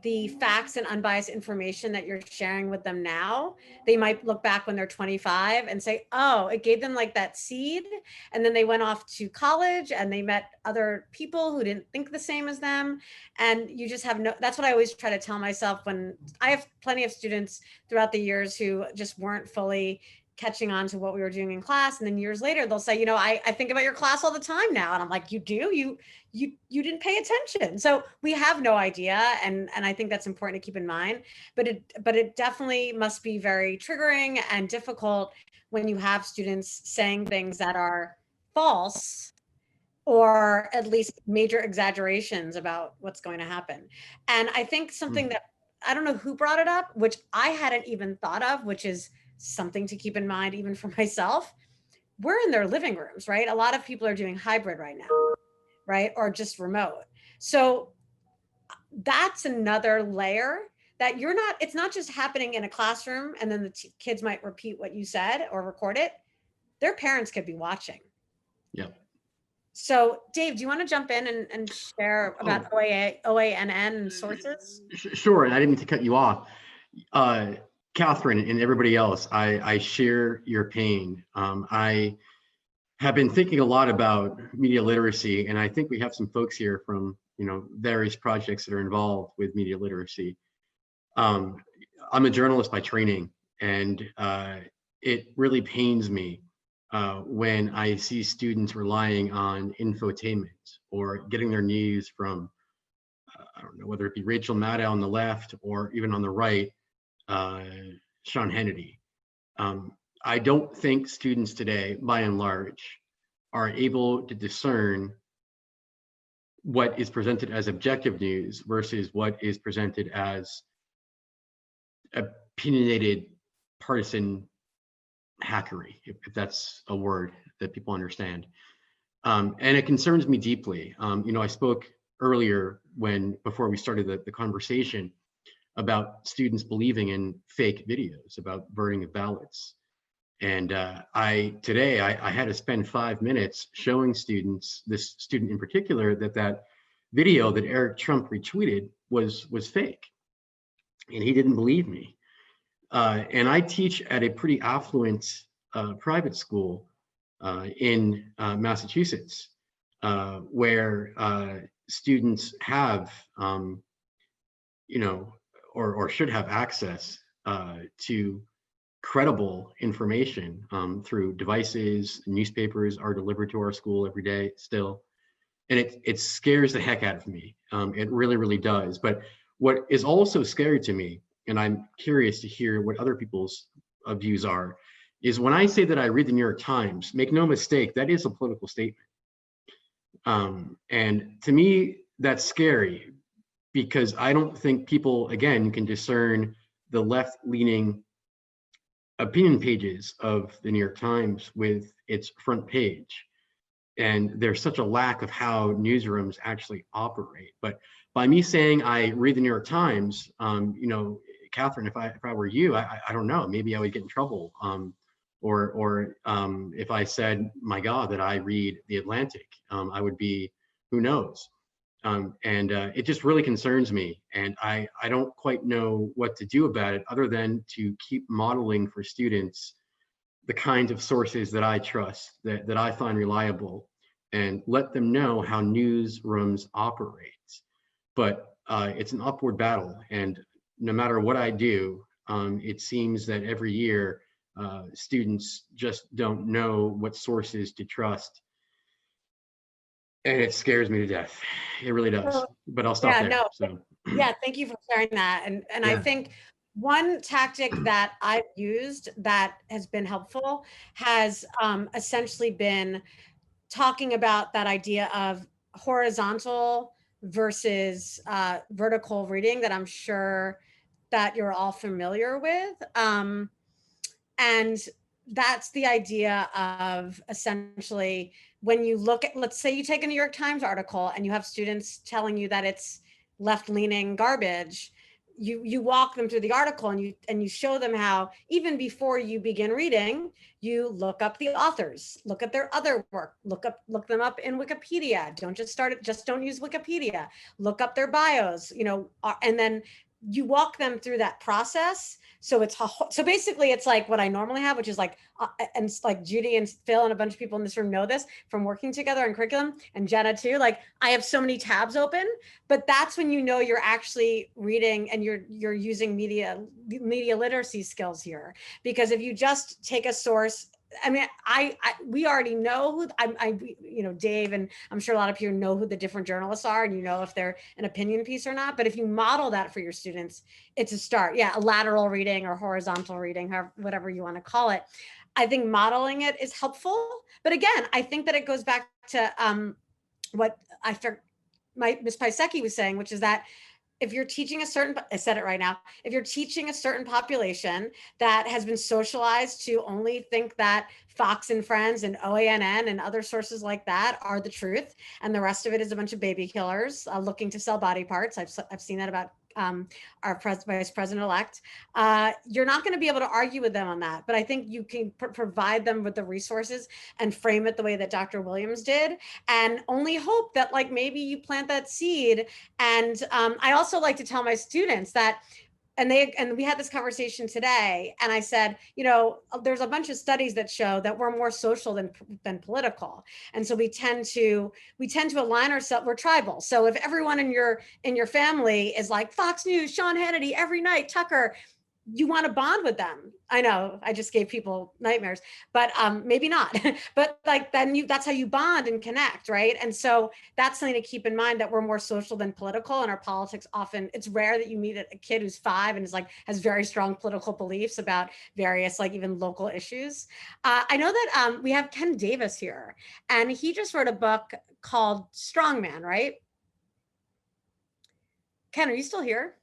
[SPEAKER 1] the facts and unbiased information that you're sharing with them now, they might look back when they're 25 and say, oh, it gave them like that seed. And then they went off to college and they met other people who didn't think the same as them. And you just have that's what I always try to tell myself when I have plenty of students throughout the years who just weren't fully catching on to what we were doing in class. And then years later, they'll say, I think about your class all the time now. And I'm like, you do? You didn't pay attention. So we have no idea. And I think that's important to keep in mind, but it definitely must be very triggering and difficult when you have students saying things that are false or at least major exaggerations about what's going to happen. And I think something that, I don't know who brought it up, which I hadn't even thought of, which is something to keep in mind even for myself. We're in their living rooms, right? A lot of people are doing hybrid right now, right? Or just remote. So that's another layer that you're not, it's not just happening in a classroom and then the kids might repeat what you said or record it. Their parents could be watching.
[SPEAKER 7] Yep.
[SPEAKER 1] So Dave, do you want to jump in and share about OANN and sources?
[SPEAKER 7] Sure, and I didn't mean to cut you off. Catherine and everybody else, I share your pain. I have been thinking a lot about media literacy, and I think we have some folks here from various projects that are involved with media literacy. I'm a journalist by training, and it really pains me when I see students relying on infotainment or getting their news from, I don't know, whether it be Rachel Maddow on the left or even on the right, Sean Hannity. I don't think students today, by and large, are able to discern what is presented as objective news versus what is presented as opinionated partisan hackery, if that's a word that people understand. And it concerns me deeply. I spoke earlier before we started the conversation about students believing in fake videos about burning of ballots. And today I had to spend 5 minutes showing students, this student in particular, that video that Eric Trump retweeted was fake. And he didn't believe me. And I teach at a pretty affluent private school in Massachusetts, where students have, or should have access to credible information through devices. Newspapers are delivered to our school every day still. And it scares the heck out of me. It really, really does. But what is also scary to me, and I'm curious to hear what other people's views are, is when I say that I read the New York Times, make no mistake, that is a political statement. And to me, that's scary because I don't think people, again, can discern the left-leaning opinion pages of the New York Times with its front page. And there's such a lack of how newsrooms actually operate. But by me saying I read the New York Times, Catherine, if I were you, I don't know, maybe I would get in trouble. Or if I said, my God, that I read the Atlantic, I would be, who knows? And it just really concerns me. And I don't quite know what to do about it other than to keep modeling for students the kinds of sources that I trust, that I find reliable, and let them know how newsrooms operate. But it's an upward battle. And no matter what I do, it seems that every year, students just don't know what sources to trust. And it scares me to death. It really does. But I'll stop there. So.
[SPEAKER 1] Yeah, thank you for sharing that. And I think one tactic that I've used that has been helpful has essentially been talking about that idea of horizontal versus vertical reading that I'm sure that you're all familiar with. And that's the idea of essentially when you look at, let's say you take a New York Times article and you have students telling you that it's left-leaning garbage, you walk them through the article and you show them how even before you begin reading, you look up the authors, look at their other work, look them up in Wikipedia. Don't just start it, just don't use Wikipedia. Look up their bios, and then you walk them through that process. So basically it's like what I normally have, which is like, and it's like Judy and Phil and a bunch of people in this room know this from working together on curriculum, and Jenna too. Like I have so many tabs open, but that's when you're actually reading and you're using media literacy skills here. Because if you just take a source, I mean, we already know who Dave, and I'm sure a lot of you know who the different journalists are, and if they're an opinion piece or not. But if you model that for your students, it's a start. Yeah, a lateral reading or horizontal reading, whatever you want to call it. I think modeling it is helpful. But again, I think that it goes back to what Miss Pisecki was saying, which is that if you're teaching a certain, I said it right now, if you're teaching a certain population that has been socialized to only think that Fox and Friends and OANN and other sources like that are the truth, and the rest of it is a bunch of baby killers looking to sell body parts. I've seen that about our vice president-elect. You're not going to be able to argue with them on that, but I think you can provide them with the resources and frame it the way that Dr. Williams did, and only hope that like maybe you plant that seed. And I also like to tell my students that, and we had this conversation today, and I said, you know, there's a bunch of studies that show that we're more social than political, and so we tend to align ourselves. We're tribal. So if everyone in your family is like Fox News, Sean Hannity every night, Tucker, you want to bond with them. I know I just gave people nightmares, but maybe not. But like then that's how you bond and connect, right? And so that's something to keep in mind, that we're more social than political, and our politics often, it's rare that you meet a kid who's 5 and is like has very strong political beliefs about various like even local issues. I know that we have Ken Davis here, and he just wrote a book called Strongman, right? Ken, are you still here?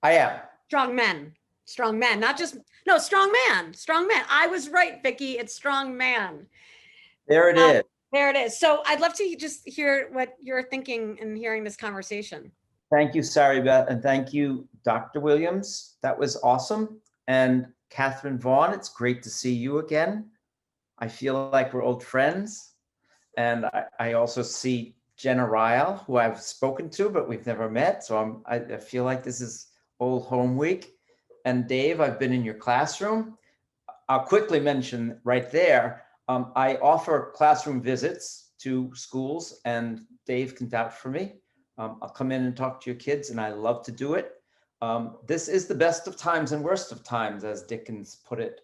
[SPEAKER 8] I am.
[SPEAKER 1] Strong men, not just, no, strong man. I was right, Vicki. It's strong man.
[SPEAKER 8] There it is.
[SPEAKER 1] There it is. So I'd love to just hear what you're thinking and hearing this conversation.
[SPEAKER 8] Thank you, Saribeth, and thank you, Dr. Williams. That was awesome. And Catherine Vaughn, it's great to see you again. I feel like we're old friends. And I also see Jenna Ryle, who I've spoken to, but we've never met. So I feel like this is old home week. And Dave, I've been in your classroom. I'll quickly mention right there, I offer classroom visits to schools, and Dave can vouch for me. I'll come in and talk to your kids, and I love to do it. This is the best of times and worst of times, as Dickens put it,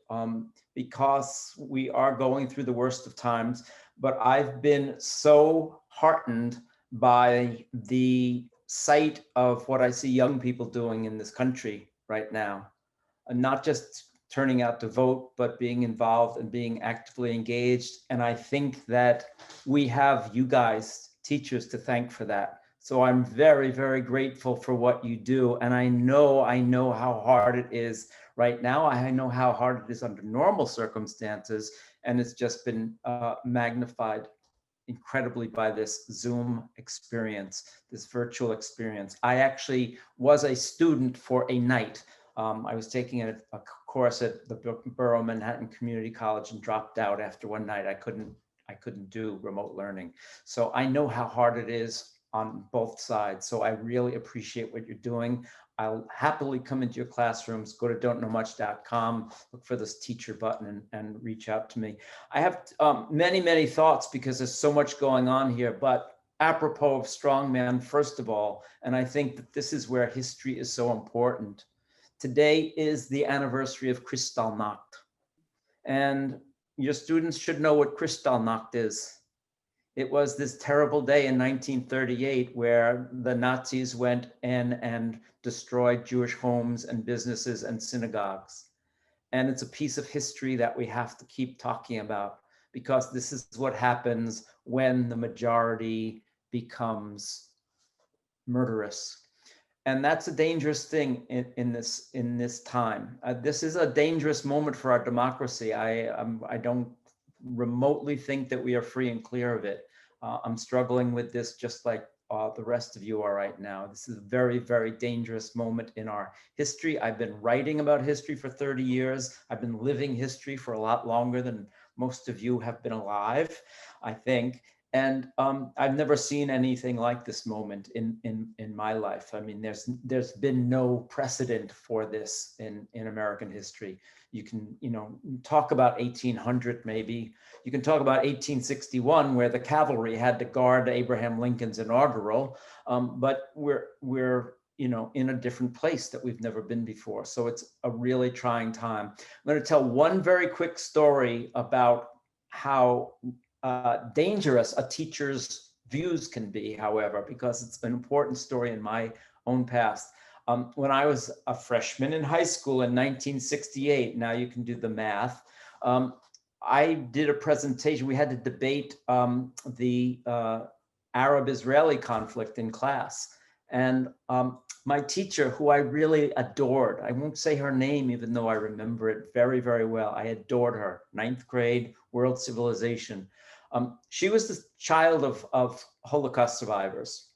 [SPEAKER 8] because we are going through the worst of times. But I've been so heartened by the sight of what I see young people doing in this country right now, and not just turning out to vote, but being involved and being actively engaged. And I think that we have you guys, teachers, to thank for that. So I'm very, very grateful for what you do. And I know how hard it is right now. I know how hard it is under normal circumstances. And it's just been magnified incredibly by this Zoom experience, this virtual experience. I actually was a student for a night. I was taking a course at the Borough Manhattan Community College and dropped out after one night. I couldn't do remote learning. So I know how hard it is on both sides. So I really appreciate what you're doing. I'll happily come into your classrooms. Go to don'tknowmuch.com, look for this teacher button and reach out to me. I have many thoughts because there's so much going on here, but apropos of strongman, first of all, and I think that this is where history is so important. Today is the anniversary of Kristallnacht, and your students should know what Kristallnacht is. It was this terrible day in 1938 where the Nazis went in and destroyed Jewish homes and businesses and synagogues. And it's a piece of history that we have to keep talking about, because this is what happens when the majority becomes murderous. And that's a dangerous thing in this time. This is a dangerous moment for our democracy. I don't remotely think that we are free and clear of it. I'm struggling with this just like the rest of you are right now. This is a very, very dangerous moment in our history. I've been writing about history for 30 years. I've been living history for a lot longer than most of you have been alive, I think. And I've never seen anything like this moment in my life. I mean, there's been no precedent for this in American history. You can, talk about 1800 maybe. You can talk about 1861, where the cavalry had to guard Abraham Lincoln's inaugural. But we're in a different place that we've never been before. So it's a really trying time. I'm going to tell one very quick story about how dangerous a teacher's views can be, however, because it's an important story in my own past. When I was a freshman in high school in 1968, now you can do the math, I did a presentation. We had to debate the Arab-Israeli conflict in class. And my teacher, who I really adored, I won't say her name, even though I remember it very, very well. I adored her, 9th grade, world civilization. She was the child of Holocaust survivors.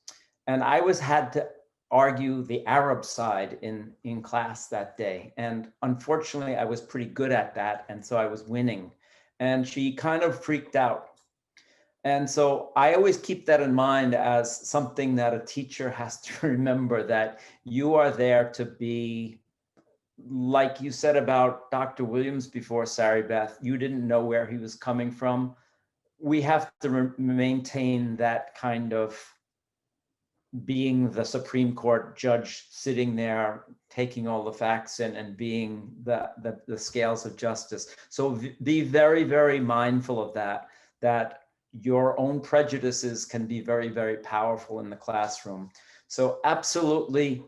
[SPEAKER 8] And I had to argue the Arab side in class that day. And unfortunately, I was pretty good at that. And so I was winning. And she kind of freaked out. And so I always keep that in mind as something that a teacher has to remember, that you are there to be, like you said about Dr. Williams before, Sari Beth, you didn't know where he was coming from. We have to maintain that kind of being the Supreme Court judge sitting there, taking all the facts in and being the scales of justice. So be very, very mindful of that your own prejudices can be very, very powerful in the classroom. So absolutely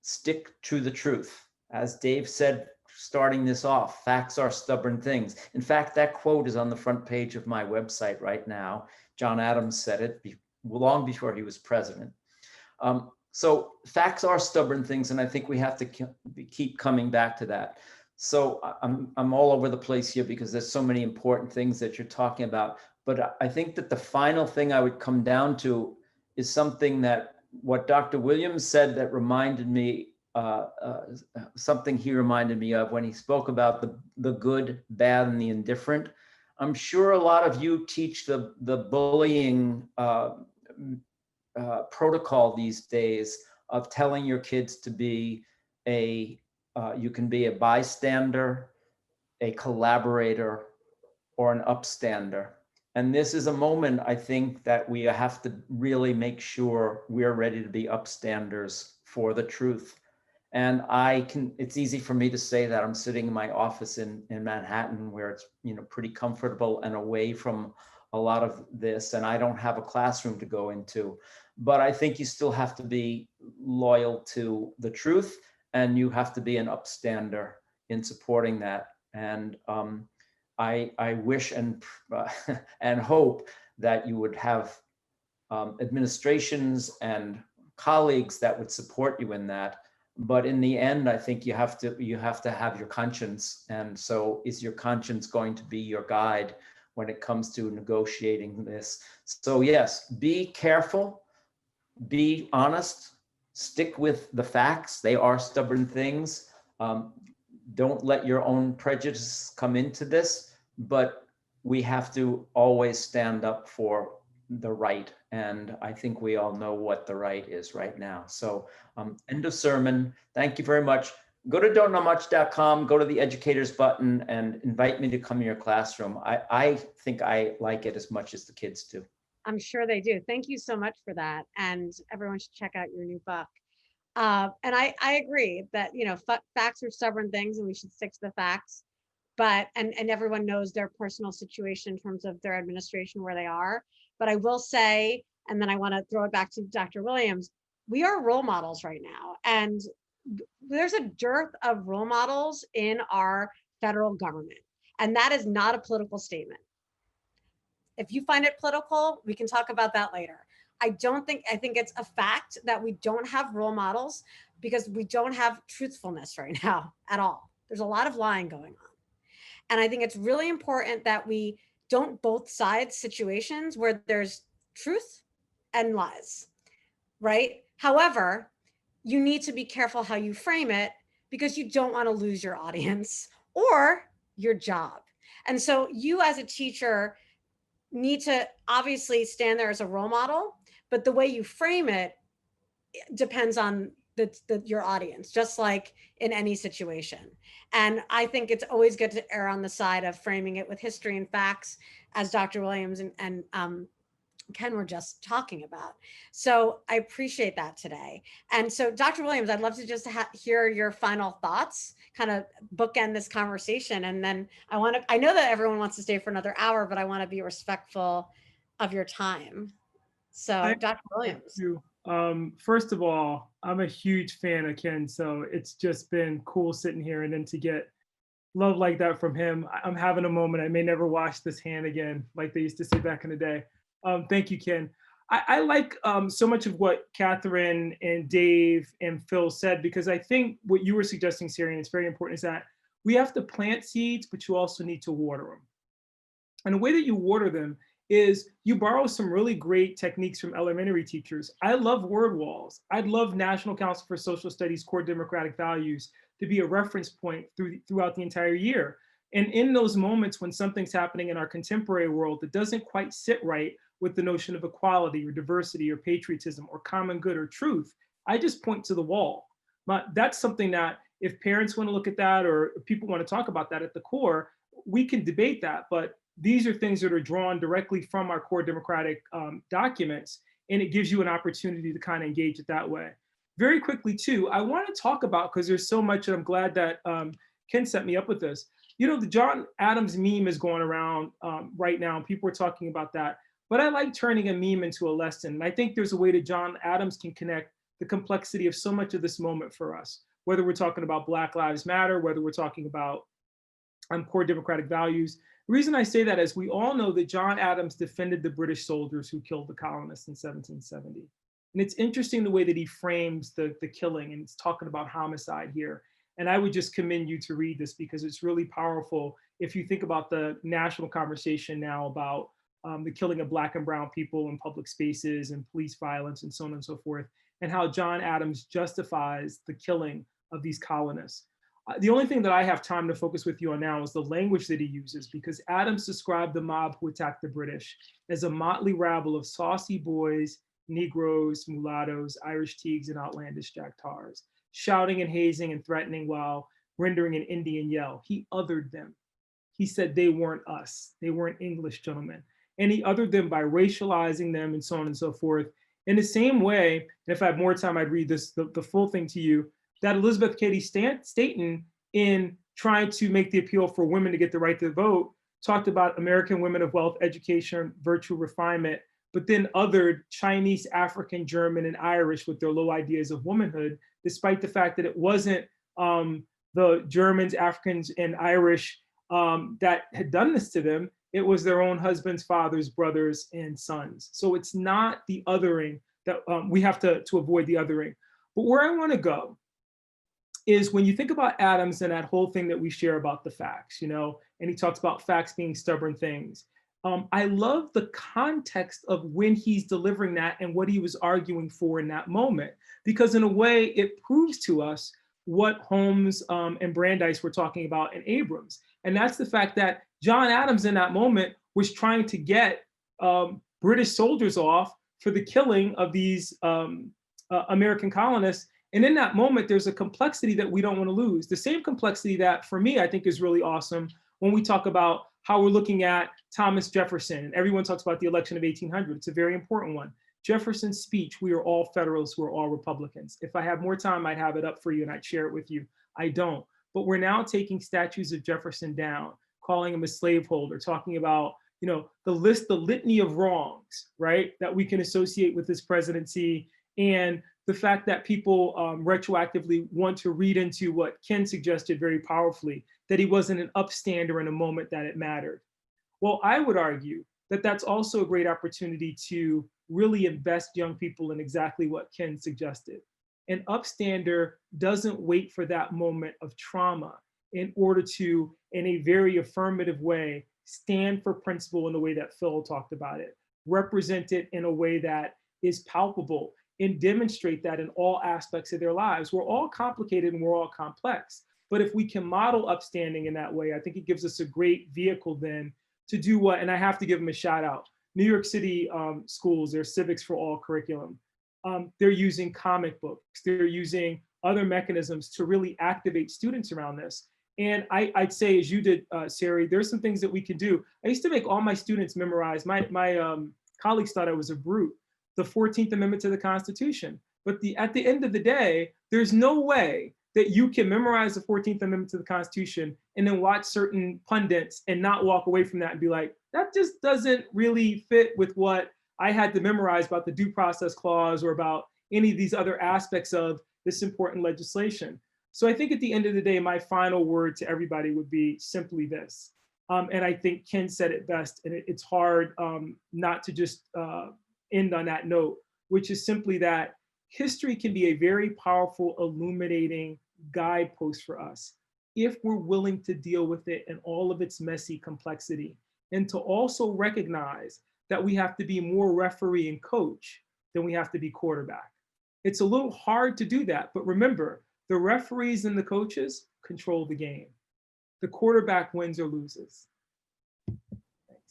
[SPEAKER 8] stick to the truth. As Dave said, starting this off, facts are stubborn things. In fact, that quote is on the front page of my website right now. John Adams said it long before he was president. So facts are stubborn things, and I think we have to keep coming back to that. So I'm all over the place here because there's so many important things that you're talking about. But I think that the final thing I would come down to is something that what Dr. Williams said that reminded me, something he reminded me of when he spoke about the good, bad, and the indifferent. I'm sure a lot of you teach the bullying protocol these days of telling your kids to be you can be a bystander, a collaborator, or an upstander. And this is a moment, I think, that we have to really make sure we're ready to be upstanders for the truth. And it's easy for me to say that. I'm sitting in my office in Manhattan, where it's, pretty comfortable and away from a lot of this, and I don't have a classroom to go into. But I think you still have to be loyal to the truth, and you have to be an upstander in supporting that. And I wish and hope that you would have administrations and colleagues that would support you in that. But in the end, I think you have to have your conscience. And so is your conscience going to be your guide when it comes to negotiating this? So yes, be careful, be honest, stick with the facts. They are stubborn things. Don't let your own prejudice come into this, but we have to always stand up for the right. And I think we all know what the right is right now. So end of sermon. Thank you very much. Go to don'tknowmuch.com, go to the educators button and invite me to come in your classroom. I think I like it as much as the kids do.
[SPEAKER 1] I'm sure they do. Thank you so much for that. And everyone should check out your new book. And I agree that, facts are stubborn things and we should stick to the facts. But, and everyone knows their personal situation in terms of their administration, where they are. But I will say, and then I want to throw it back to Dr. Williams, we are role models right now. And there's a dearth of role models in our federal government. And that is not a political statement. If you find it political, we can talk about that later. I think it's a fact that we don't have role models because we don't have truthfulness right now at all. There's a lot of lying going on. And I think it's really important that we don't both sides situations where there's truth and lies, right? However, you need to be careful how you frame it because you don't want to lose your audience or your job. And so you as a teacher need to obviously stand there as a role model, but the way you frame it depends on your audience, just like in any situation. And I think it's always good to err on the side of framing it with history and facts, as Dr. Williams and Ken were just talking about. So I appreciate that today. And so Dr. Williams, I'd love to just hear your final thoughts, kind of bookend this conversation. And then I know that everyone wants to stay for another hour, but I want to be respectful of your time. So Dr. Williams.
[SPEAKER 2] First of all, I'm a huge fan of Ken, so it's just been cool sitting here and then to get love like that from him. I'm having a moment. I may never wash this hand again, like they used to say back in the day. Thank you, Ken. I like so much of what Catherine and Dave and Phil said, because I think what you were suggesting, Siri, and it's very important, is that we have to plant seeds, but you also need to water them. And the way that you water them is you borrow some really great techniques from elementary teachers. I love word walls. I'd love National Council for Social Studies core democratic values to be a reference point throughout the entire year. And in those moments when something's happening in our contemporary world that doesn't quite sit right with the notion of equality or diversity or patriotism or common good or truth, I just point to the wall. But that's something that if parents want to look at that or people want to talk about that at the core, we can debate that. But these are things that are drawn directly from our core democratic documents, and it gives you an opportunity to kind of engage it that way. Very quickly too, I want to talk about, because there's so much, and I'm glad that Ken set me up with this. You know, the John Adams meme is going around right now, and people are talking about that. But I like turning a meme into a lesson. And I think there's a way that John Adams can connect the complexity of so much of this moment for us, whether we're talking about Black Lives Matter, whether we're talking about core democratic values. The reason I say that is we all know that John Adams defended the British soldiers who killed the colonists in 1770. And it's interesting the way that he frames the killing, and it's talking about homicide here. And I would just commend you to read this because it's really powerful if you think about the national conversation now about the killing of Black and brown people in public spaces and police violence and so on and so forth, and how John Adams justifies the killing of these colonists. The only thing that I have time to focus with you on now is the language that he uses, because Adams described the mob who attacked the British as a motley rabble of saucy boys, Negroes, mulattoes, Irish Teagues, and outlandish Jack Tars, shouting and hazing and threatening while rendering an Indian yell. He othered them. He said they weren't us. They weren't English gentlemen. And he othered them by racializing them and so on and so forth. In the same way, and if I had more time, I'd read this, the full thing to you, that Elizabeth Cady Stanton, in trying to make the appeal for women to get the right to vote, talked about American women of wealth, education, virtue, refinement, but then othered Chinese, African, German, and Irish with their low ideas of womanhood, despite the fact that it wasn't the Germans, Africans, and Irish that had done this to them. It was their own husbands, fathers, brothers, and sons. So it's not the othering that we have to avoid the othering. But where I want to go is when you think about Adams and that whole thing that we share about the facts, you know, and he talks about facts being stubborn things. I love the context of when he's delivering that and what he was arguing for in that moment, because in a way it proves to us what Holmes and Brandeis were talking about in Abrams. And that's the fact that John Adams in that moment was trying to get British soldiers off for the killing of these American colonists. And in that moment, there's a complexity that we don't want to lose. The same complexity that, for me, I think is really awesome when we talk about how we're looking at Thomas Jefferson. And everyone talks about the election of 1800. It's a very important one. Jefferson's speech, we are all Federalists, we're all Republicans. If I have more time, I'd have it up for you and I'd share it with you. I don't. But we're now taking statues of Jefferson down, calling him a slaveholder, talking about, you know, the litany of wrongs, right, that we can associate with this presidency, and the fact that people retroactively want to read into what Ken suggested very powerfully, that he wasn't an upstander in a moment that it mattered. Well, I would argue that that's also a great opportunity to really invest young people in exactly what Ken suggested. An upstander doesn't wait for that moment of trauma in order to, in a very affirmative way, stand for principle in the way that Phil talked about it, represent it in a way that is palpable, and demonstrate that in all aspects of their lives. We're all complicated and we're all complex. But if we can model upstanding in that way, I think it gives us a great vehicle then to do what, and I have to give them a shout out. New York City schools, their Civics for All curriculum. They're using comic books. They're using other mechanisms to really activate students around this. And I'd say, as you did, Sari, there's some things that we can do. I used to make all my students memorize. My colleagues thought I was a brute. The 14th Amendment to the Constitution. But at the end of the day, there's no way that you can memorize the 14th Amendment to the Constitution and then watch certain pundits and not walk away from that and be like, that just doesn't really fit with what I had to memorize about the Due Process Clause or about any of these other aspects of this important legislation. So I think at the end of the day, my final word to everybody would be simply this. And I think Ken said it best, and it's hard not to just end on that note, which is simply that history can be a very powerful, illuminating guidepost for us if we're willing to deal with it in all of its messy complexity, and to also recognize that we have to be more referee and coach than we have to be quarterback. It's a little hard to do that, but remember, the referees and the coaches control the game. The quarterback wins or loses.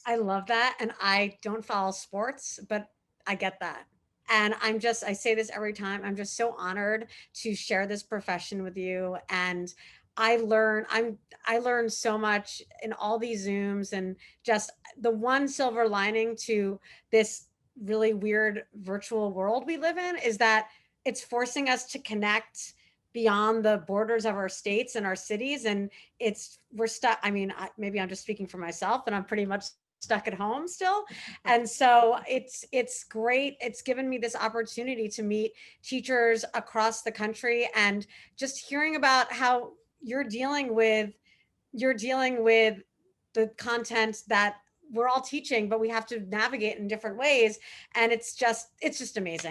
[SPEAKER 1] I love that. And I don't follow sports, but I get that. And I say this every time, I'm just so honored to share this profession with you. And I learn so much in all these Zooms, and just the one silver lining to this really weird virtual world we live in is that it's forcing us to connect beyond the borders of our states and our cities. And we're stuck. I mean, maybe I'm just speaking for myself, and I'm pretty much stuck at home still. And so it's great. It's given me this opportunity to meet teachers across the country, and just hearing about how you're dealing with the content that we're all teaching, but we have to navigate in different ways. And it's just amazing.